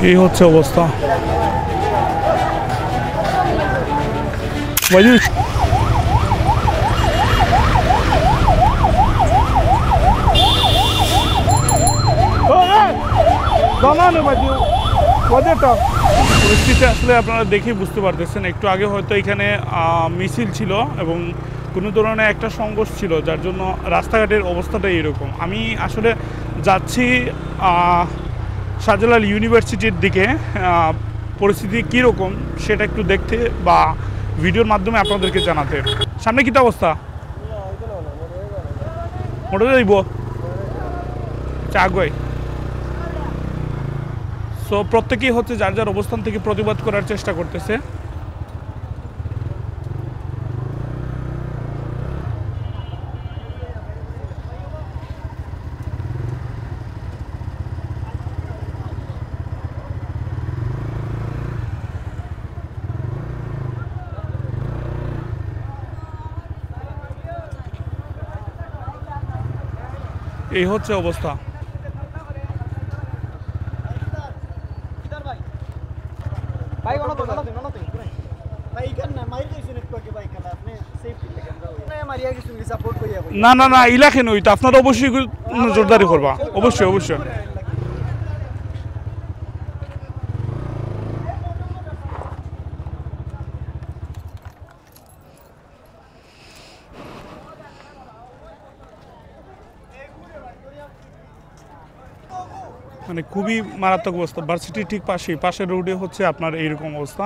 এই হচ্ছে অবস্থা। পরিস্থিতি আসলে আপনারা দেখেই বুঝতে পারতেছেন। একটু আগে হয়তো এখানে মিছিল ছিল এবং কোনো ধরনের একটা সংঘর্ষ ছিল, যার জন্য রাস্তাঘাটের অবস্থাটা এরকম। আমি আসলে যাচ্ছি শাহজালাল ইউনিভার্সিটির দিকে, পরিস্থিতি কীরকম সেটা একটু দেখতে বা ভিডিওর মাধ্যমে আপনাদেরকে জানাতে। সামনে কী অবস্থা? মোটর যাইব চাগুয়াই। সো প্রত্যেকেই হচ্ছে যার যার অবস্থান থেকে প্রতিবাদ করার চেষ্টা করতেছে। এই হচ্ছে অবস্থা। না না না, ইলাকে নই তো, আপনারা অবশ্যই জোরদারি করবা, অবশ্যই অবশ্যই। মানে খুবই মারাত্মক অবস্থা। ভার্সিটির ঠিক পাশের রোডে হচ্ছে আপনার এইরকম অবস্থা।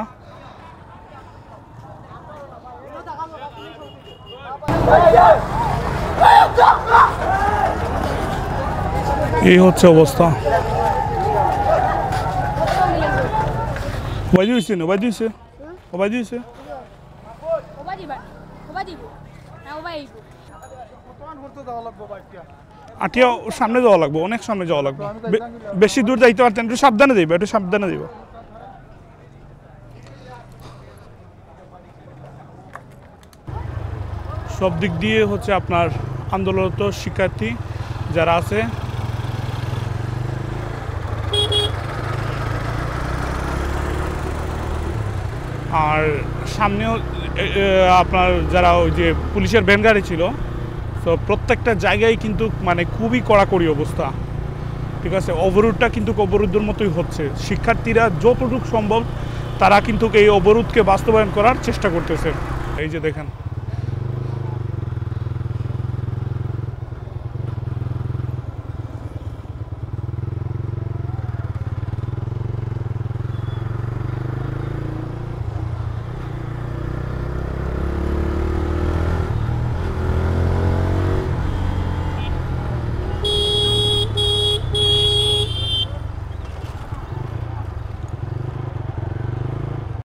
এই হচ্ছে অবস্থা। আটিয়া সামনে যাওয়া লাগবে, অনেক সামনে যাওয়া লাগবে, বেশি দূর যাইতে পারতেন। একটু সাবধানে যাইবে, একটু সাবধানে যাইব। সব দিক দিয়ে হচ্ছে আপনার আন্দোলনরত শিক্ষার্থী যারা আছে, আর সামনেও আপনার যারা ওই যে পুলিশের ভ্যান গাড়ি ছিল, তো প্রত্যেকটা জায়গায় কিন্তু মানে খুবই কড়াকড়ি অবস্থা। ঠিক আছে, অবরোধটা কিন্তু অবরোধের মতোই হচ্ছে। শিক্ষার্থীরা যতটুকু সম্ভব তারা কিন্তু এই অবরোধকে বাস্তবায়ন করার চেষ্টা করতেছে। এই যে দেখেন।